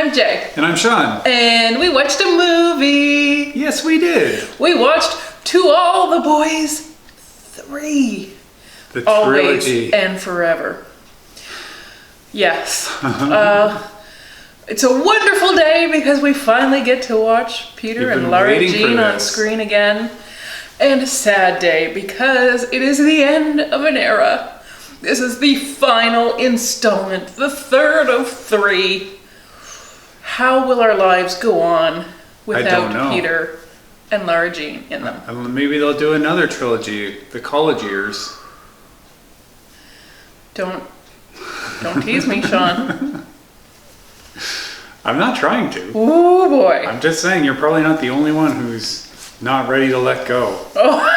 I'm Jay. And I'm Sean. And we watched a movie. Yes, we did. We watched To All the Boys 3. The Always trilogy. and Forever. Yes. It's a wonderful day because we finally get to watch Peter and Lara Jean on screen again. And a sad day because it is the end of an era. This is the final installment, the third of 3. How will our lives go on without Peter and Lara Jean in them? Maybe they'll do another trilogy, the college years. Don't tease me, Sean. I'm not trying to. Ooh, boy. I'm just saying you're probably not the only one who's not ready to let go. Oh.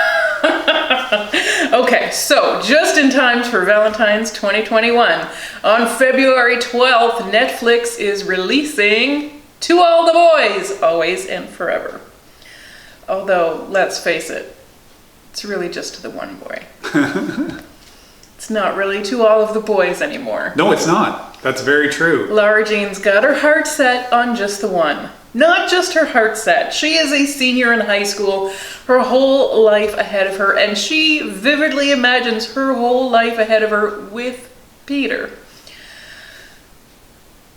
Okay, so just in time for Valentine's 2021, on February 12th, Netflix is releasing To All the Boys, Always and Forever. Although, let's face it, it's really just to the one boy. It's not really to all of the boys anymore. No, it's not. That's very true. Lara Jean's got her heart set on just the one. Not just her heart set. She is a senior in high school, her whole life ahead of her, and she vividly imagines her whole life ahead of her with Peter.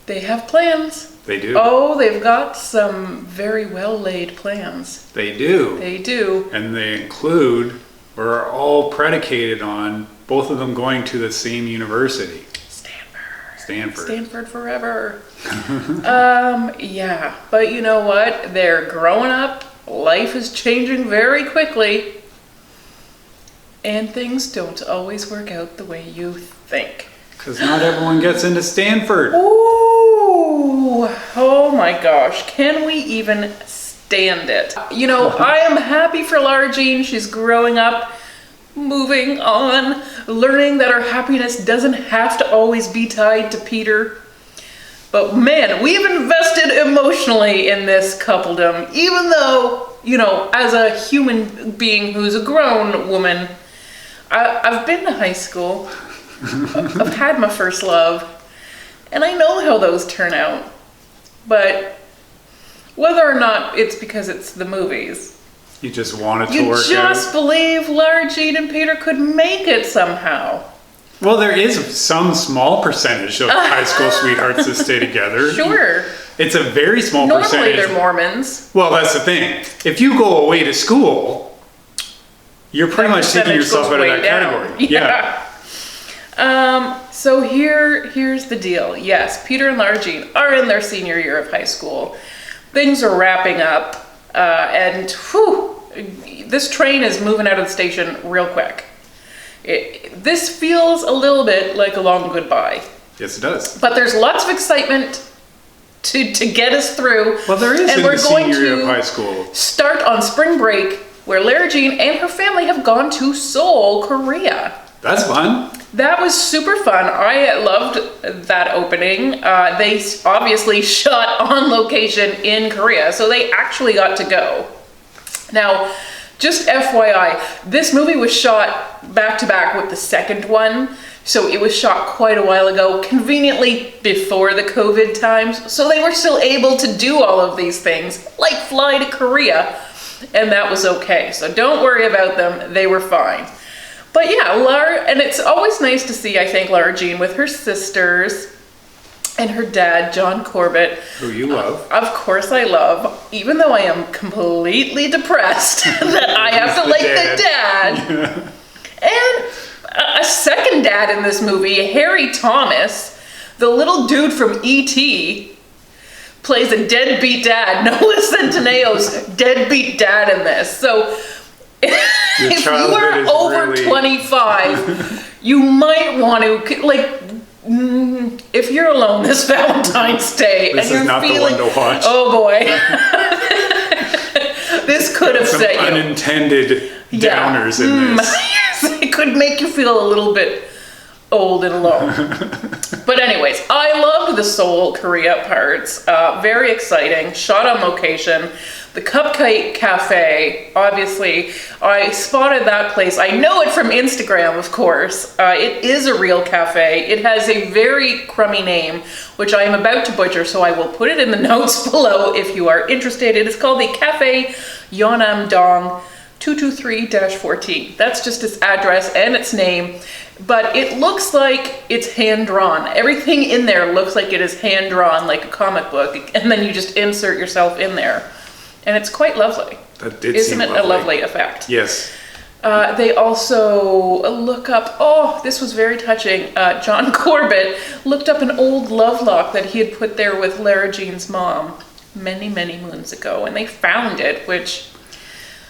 They have plans. They do. Oh, they've got some very well laid plans. They do. They do. And they include, or are all predicated on, both of them going to the same university. Stanford forever. Yeah, but you know what? They're growing up. Life is changing very quickly. And things don't always work out the way you think. Because not everyone gets into Stanford. Ooh, oh my gosh. Can we even stand it? You know, I am happy for Lara Jean. She's growing up, moving on, learning that her happiness doesn't have to always be tied to Peter. But man, we've invested emotionally in this coupledom, even though, you know, as a human being who's a grown woman, I've been to high school, I've had my first love, and I know how those turn out. But whether or not it's because it's the movies, you just want it to work out. You just believe Lara Jean and Peter could make it somehow. Well, there is some small percentage of high school sweethearts that stay together. Sure. It's a very small percentage. Normally they're Mormons. Well, that's the thing. If you go away to school, you're pretty much taking yourself out of that category. Yeah. So here's the deal. Yes, Peter and Lara Jean are in their senior year of high school. Things are wrapping up. And whew, this train is moving out of the station real quick. This feels a little bit like a long goodbye. Yes, it does. But there's lots of excitement to get us through. Well, there is, and in we're the going senior year to of high school. Start on spring break, where Lara Jean and her family have gone to Seoul, Korea. That's fun. That was super fun. I loved that opening. They obviously shot on location in Korea, so they actually got to go. Now, just FYI, this movie was shot back to back with the second one, so it was shot quite a while ago, conveniently before the COVID times, so they were still able to do all of these things, like fly to Korea, and that was okay. So don't worry about them, they were fine. But yeah, Lara, and it's always nice to see, I think, Lara Jean with her sisters and her dad, John Corbett. Who you love. Of course I love, even though I am completely depressed that I have to like the dad. And a second dad in this movie, Harry Thomas, the little dude from E.T., plays a deadbeat dad. Noah Centineo's deadbeat dad in this. So if you are over really 25, you might want to, like, if you're alone this Valentine's Day this and you're is not feeling, the one to watch. Oh boy, this could have set you unintended downers in this. It could make you feel a little bit old and alone. But anyways, I loved the Seoul, Korea parts. Very exciting. Shot on location. The Cupcake Cafe, obviously, I spotted that place. I know it from Instagram, of course. It is a real cafe. It has a very crummy name, which I am about to butcher, so I will put it in the notes below if you are interested. It is called the Cafe Yeonnam-dong 223-14. That's just its address and its name, but it looks like it's hand-drawn. Everything in there looks like it is hand-drawn, like a comic book, and then you just insert yourself in there. And it's quite lovely. That did Isn't seem it a lovely effect? Yes. They also look up, this was very touching. John Corbett looked up an old love lock that he had put there with Lara Jean's mom many, many moons ago. And they found it, which,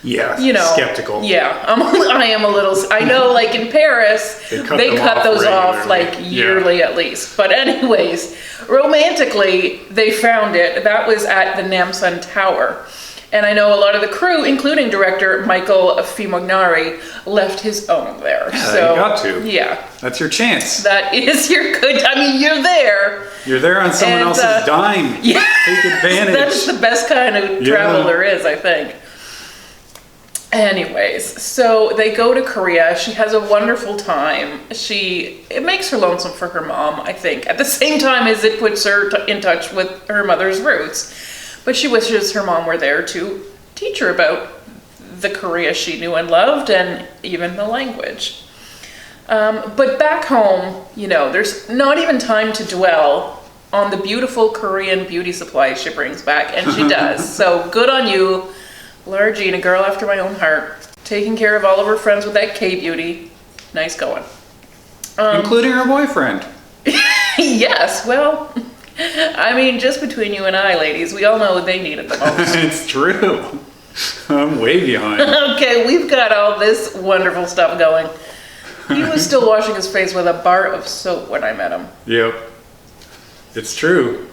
yeah, skeptical. Yeah, I am a little, I know like in Paris, they cut those off like yearly at least. But anyways, romantically, they found it. That was at the Namsan Tower. And I know a lot of the crew, including director Michael Fimognari, left his own there. Yeah, so, you got to. Yeah. That's your chance. That is your good, I mean, you're there. You're there on someone else's dime. Yeah. Take advantage. That's the best kind of travel there is, I think. Anyways, so they go to Korea. She has a wonderful time. It makes her lonesome for her mom, I think, at the same time as it puts her in touch with her mother's roots. But she wishes her mom were there to teach her about the Korea she knew and loved, and even the language. But back home, there's not even time to dwell on the beautiful Korean beauty supplies she brings back, and she does. So good on you, Lara Jean, a girl after my own heart, taking care of all of her friends with that K-beauty. Nice going. Including her boyfriend. Yes, well, I mean, just between you and I, ladies, we all know they need it the most. It's true. I'm way behind. Okay, we've got all this wonderful stuff going. He was still washing his face with a bar of soap when I met him. Yep. It's true.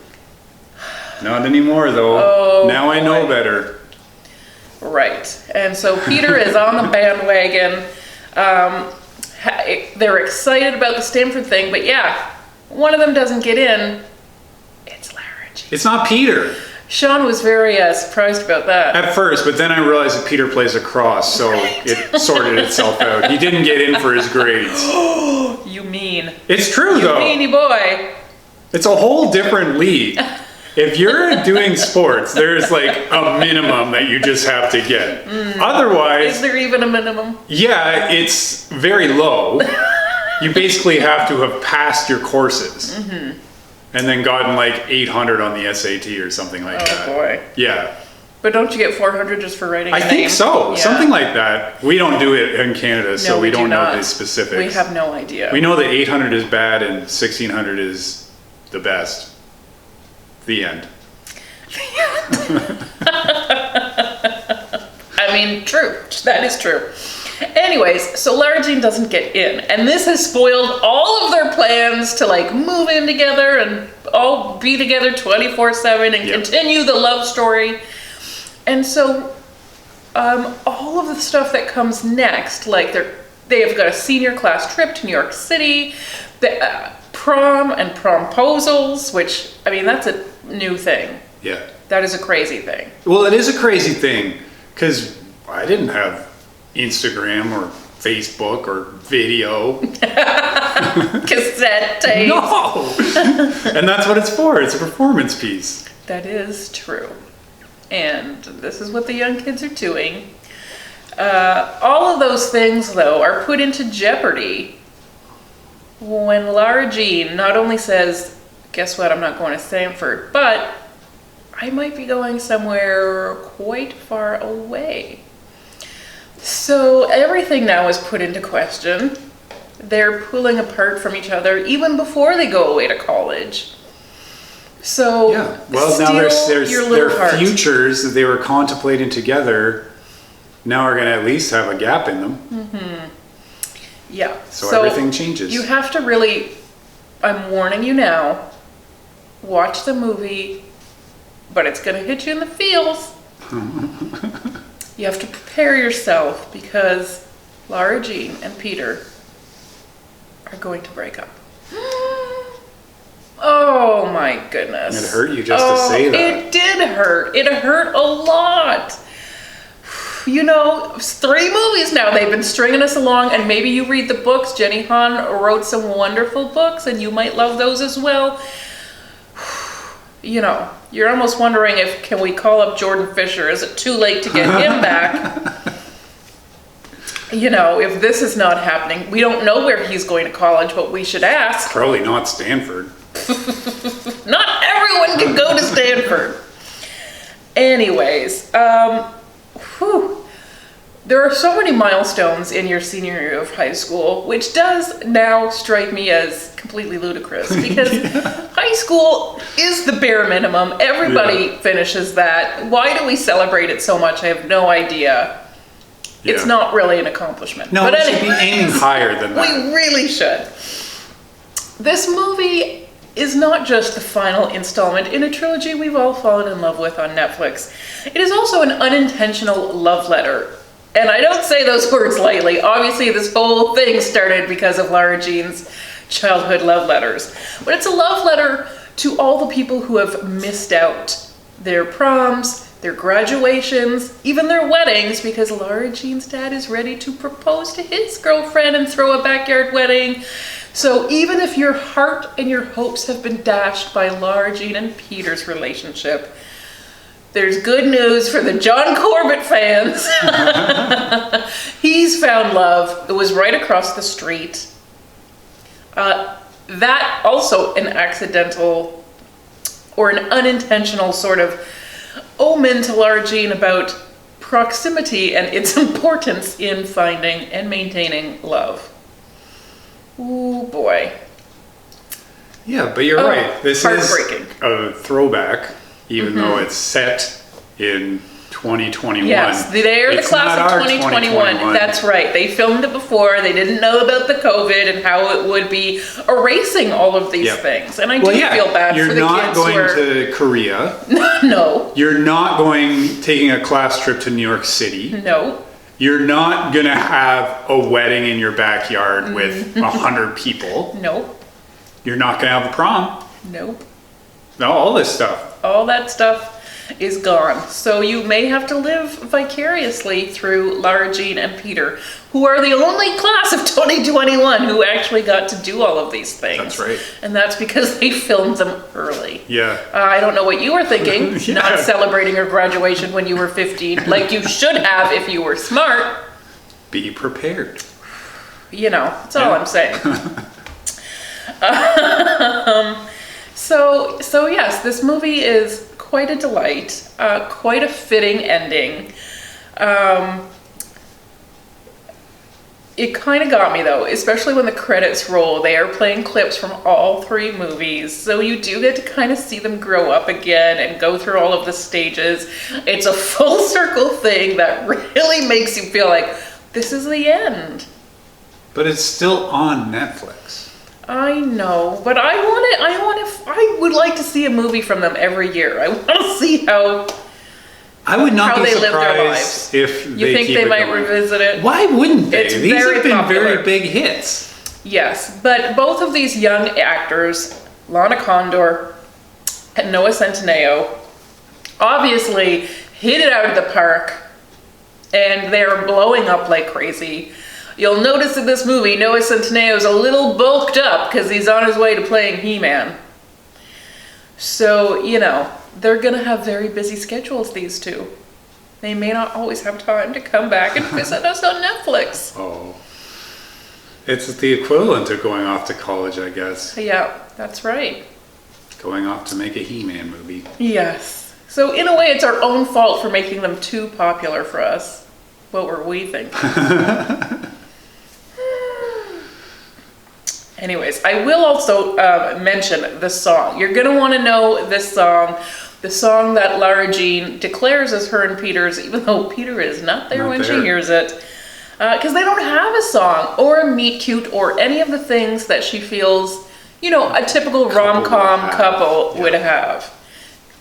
Not anymore, though. Now I know better. Right. And so Peter is on the bandwagon. They're excited about the Stanford thing, but yeah, one of them doesn't get in. It's Lara Jean. It's not Peter. Sean was very surprised about that. At first, but then I realized that Peter plays lacrosse, so it sorted itself out. He didn't get in for his grades. You mean. It's true, though. You meanie boy. It's a whole different league. If you're doing sports, there's like a minimum that you just have to get. Otherwise... Is there even a minimum? Yeah, it's very low. You basically have to have passed your courses. Mm-hmm. And then gotten like 800 on the SAT or something like that. Oh boy. Yeah. But don't you get 400 just for writing? I think so. Yeah. Something like that. We don't do it in Canada, so we don't know the specifics. We have no idea. We know that 800 is bad and 1600 is the best. The end. I mean, true. That is true. Anyways, so Lara Jean doesn't get in, and this has spoiled all of their plans to like move in together and all be together 24/7 and continue the love story. And so all of the stuff that comes next, like they have got a senior class trip to New York City, the prom and promposals, which, I mean, that's a new thing. Yeah. That is a crazy thing. Well, it is a crazy thing, because I didn't have Instagram or Facebook or video. Cassette tape. No! And that's what it's for. It's a performance piece. That is true. And this is what the young kids are doing. All of those things, though, are put into jeopardy when Lara Jean not only says, guess what, I'm not going to Stanford, but I might be going somewhere quite far away. So everything now is put into question. They're pulling apart from each other even before they go away to college. So yeah, well, now their futures that they were contemplating together now are going to at least have a gap in them. Mm-hmm. Yeah. So everything changes. You have to really, I'm warning you now, watch the movie, but it's going to hit you in the feels. You have to prepare yourself because Lara Jean and Peter are going to break up. Oh my goodness. It hurt you just to say that. It did hurt. It hurt a lot. You know, 3 movies now. They've been stringing us along, and maybe you read the books. Jenny Han wrote some wonderful books, and you might love those as well. You know, you're almost wondering if, can we call up Jordan Fisher? Is it too late to get him back? You know, if this is not happening, we don't know where he's going to college, but we should ask. Probably not Stanford. Not everyone can go to Stanford. Anyways, there are so many milestones in your senior year of high school, which does now strike me as completely ludicrous, because high school is the bare minimum. Everybody finishes that. Why do we celebrate it so much? I have no idea. Yeah. It's not really an accomplishment. No, but we should be aiming higher than that. We really should. This movie is not just the final installment in a trilogy we've all fallen in love with on Netflix. It is also an unintentional love letter. And I don't say those words lightly. Obviously, this whole thing started because of Lara Jean's childhood love letters. But it's a love letter to all the people who have missed out. Their proms, their graduations, even their weddings, because Lara Jean's dad is ready to propose to his girlfriend and throw a backyard wedding. So even if your heart and your hopes have been dashed by Lara Jean and Peter's relationship, there's good news for the John Corbett fans. He's found love. It was right across the street. That also an accidental or an unintentional sort of omen to Lara Jean about proximity and its importance in finding and maintaining love. Ooh, boy. Yeah, but you're right. This is a throwback, even though it's set in 2021. Yes, they are the class of 2021. That's right. They filmed it before. They didn't know about the COVID and how it would be erasing all of these things. And I do feel bad for the kids. You're not going to Korea. No. You're not taking a class trip to New York City. No. You're not going to have a wedding in your backyard with 100 people. Nope. You're not going to have a prom. Nope. No, all this stuff. All that stuff is gone. So you may have to live vicariously through Lara Jean and Peter, who are the only class of 2021 who actually got to do all of these things. That's right. And that's because they filmed them early. Yeah. I don't know what you were thinking, not celebrating your graduation when you were 15, like you should have if you were smart. Be prepared. You know, that's all I'm saying. So yes, this movie is quite a delight, quite a fitting ending. It kind of got me though, especially when the credits roll. They are playing clips from all 3 movies, so you do get to kind of see them grow up again and go through all of the stages. It's a full circle thing that really makes you feel like this is the end. But it's still on Netflix. I know, but I would like to see a movie from them every year. I want to see how I would not be they live their surprised lives. if you think they might revisit it. Why wouldn't they? It's These very have been popular. very big hits. Yes, but both of these young actors, Lana Condor and Noah Centineo, obviously hit it out of the park, and they're blowing up like crazy. You'll notice in this movie, Noah Centineo is a little bulked up because he's on his way to playing He-Man. So, you know, they're going to have very busy schedules, these two. They may not always have time to come back and visit us on Netflix. Oh. It's the equivalent of going off to college, I guess. Yeah, that's right. Going off to make a He-Man movie. Yes. So, in a way, it's our own fault for making them too popular for us. What were we thinking? Anyways, I will also mention the song. You're going to want to know this song. The song that Lara Jean declares as her and Peter's, even though Peter is not there when she hears it. Because they don't have a song or a meet cute or any of the things that she feels, you know, a typical rom-com couple would have.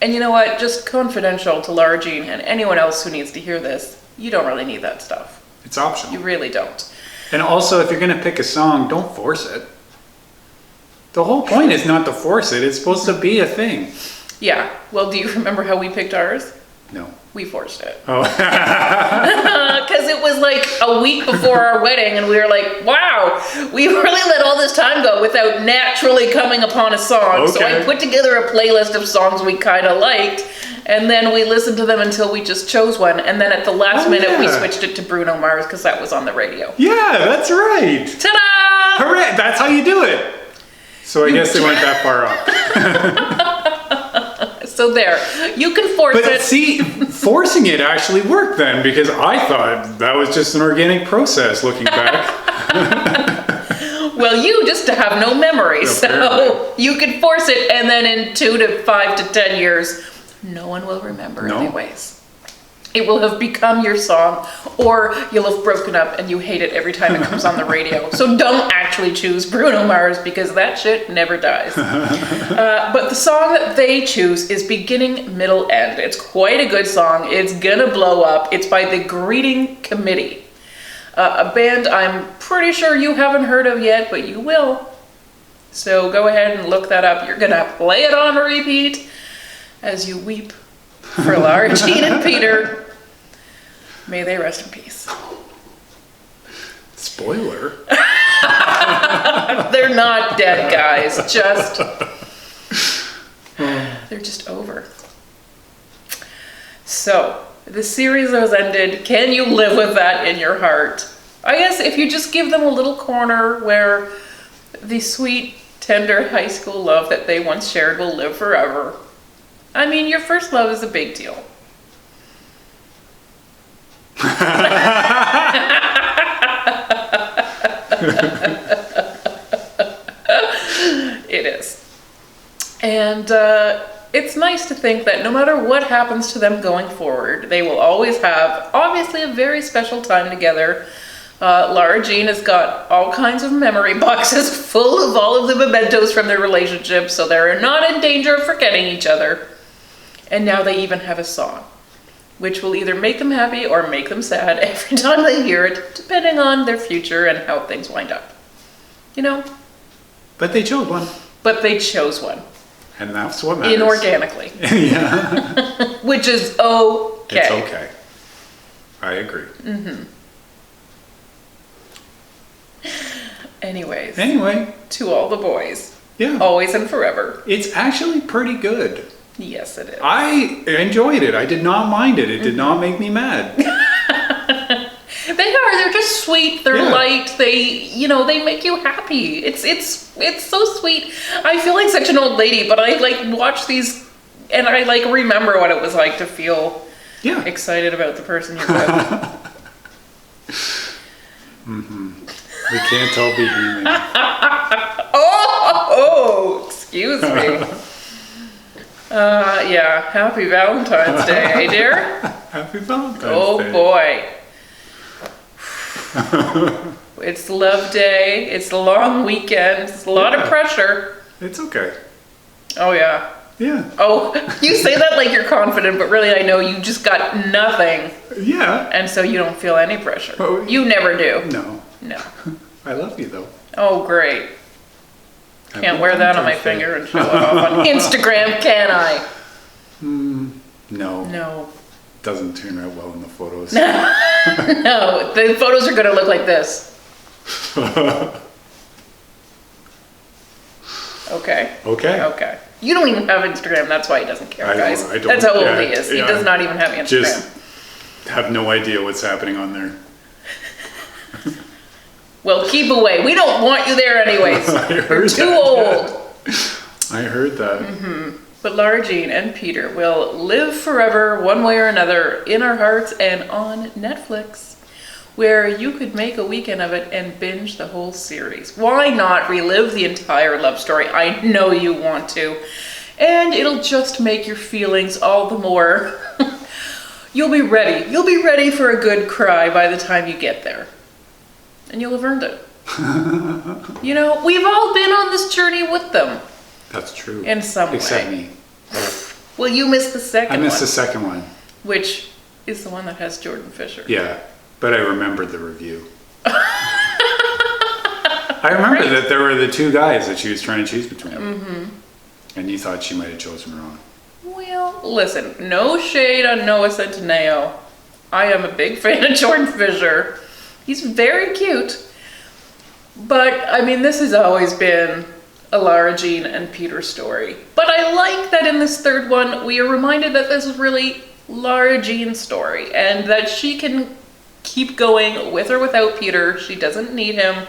And you know what? Just confidential to Lara Jean and anyone else who needs to hear this. You don't really need that stuff. It's optional. You really don't. And also, if you're going to pick a song, don't force it. The whole point is not to force it. It's supposed to be a thing. Yeah. Well, do you remember how we picked ours? No. We forced it. Oh. Because it was like a week before our wedding, and we were like, wow, we really let all this time go without naturally coming upon a song. Okay. So I put together a playlist of songs we kind of liked, and then we listened to them until we just chose one. And then at the last minute, we switched it to Bruno Mars because that was on the radio. Yeah, that's right. Ta-da! Hooray! That's how you do it. So I guess they went that far up. So there, you can force it. But see, forcing it actually worked then, because I thought that was just an organic process looking back. Well, you just have no memory, so you can force it, and then in 2 to 5 to 10 years, no one will remember anyways. It will have become your song, or you'll have broken up and you hate it every time it comes on the radio. So don't actually choose Bruno Mars, because that shit never dies. But the song that they choose is Beginning, Middle, End. It's quite a good song. It's gonna blow up. It's by the Greeting Committee, a band I'm pretty sure you haven't heard of yet, but you will. So go ahead and look that up. You're gonna play it on repeat as you weep for Lara Jean and Peter. May they rest in peace. Spoiler. They're not dead, guys. They're just over. So, the series has ended. Can you live with that in your heart? I guess if you just give them a little corner where the sweet, tender high school love that they once shared will live forever. I mean, your first love is a big deal. It is. And it's nice to think that no matter what happens to them going forward, they will always have, obviously, a very special time together. Lara Jean has got all kinds of memory boxes full of all of the mementos from their relationship, so they're not in danger of forgetting each other. And now they even have a song, which will either make them happy or make them sad every time they hear it, depending on their future and how things wind up. You know? But they chose one. But they chose one. And that's what matters. Inorganically. Yeah. Which is okay. It's okay. I agree. Mm-hmm. Anyways. Anyway. To all the boys. Yeah. Always and forever. It's actually pretty good. Yes, it is. I enjoyed it. I did not mind it. It did not make me mad. They are. They're just sweet. They're light. They make you happy. It's so sweet. I feel like such an old lady, but I watch these and I remember what it was like to feel excited about the person you're with. Mm-hmm. We can't all be human. Oh, excuse me. Yeah. Happy Valentine's Day, eh, dear? Happy Valentine's Day. Oh boy. It's love day. It's a long weekend. It's a lot of pressure. It's okay. Oh yeah. Yeah. Oh, you say that like you're confident, but really I know you just got nothing. Yeah. And so you don't feel any pressure. Oh, you never do. No. No. I love you though. Oh, great. Can't wear that on my finger and show it off on Instagram, can I? No. No. Doesn't turn out well in the photos. No, the photos are going to look like this. Okay. Okay. You don't even have Instagram. That's why he doesn't care, guys. I don't. That's how old he is. He does not even have Instagram. Just have no idea what's happening on there. Well, keep away. We don't want you there anyways. You're too old. I heard that. Mm-hmm. But Lara Jean and Peter will live forever, one way or another, in our hearts and on Netflix, where you could make a weekend of it and binge the whole series. Why not relive the entire love story? I know you want to. And it'll just make your feelings all the more. You'll be ready. You'll be ready for a good cry by the time you get there. And you'll have earned it. We've all been on this journey with them. That's true. In some way. Except me. Well, you missed the second one. I missed the second one. Which is the one that has Jordan Fisher. Yeah, but I remembered the review. I remember that there were the two guys that she was trying to choose between. Mm-hmm. And you thought she might have chosen wrong. Well, listen, no shade on Noah Centineo. I am a big fan of Jordan Fisher. He's very cute. But, I mean, this has always been a Lara Jean and Peter story. But I like that in this third one, we are reminded that this is really Lara Jean's story and that she can keep going with or without Peter. She doesn't need him.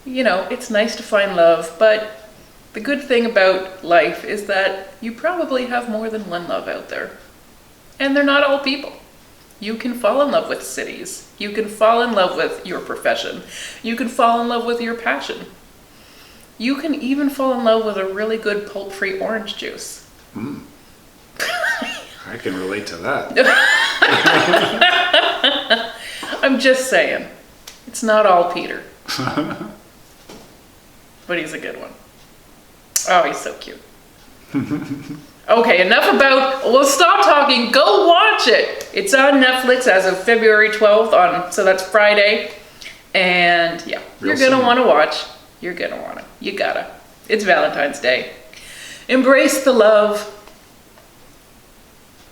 You know, it's nice to find love, but the good thing about life is that you probably have more than one love out there. And they're not all people. You can fall in love with cities. You can fall in love with your profession. You can fall in love with your passion. You can even fall in love with a really good pulp-free orange juice. I can relate to that. I'm just saying, it's not all Peter. But he's a good one. Oh, he's so cute. Okay, enough about, well, stop talking, go watch it. It's on Netflix as of February 12th so that's Friday. And yeah, you're gonna wanna watch. You're gonna wanna, you gotta. It's Valentine's Day. Embrace the love.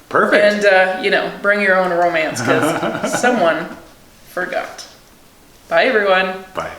Perfect. And, you know, bring your own romance because someone forgot. Bye, everyone. Bye.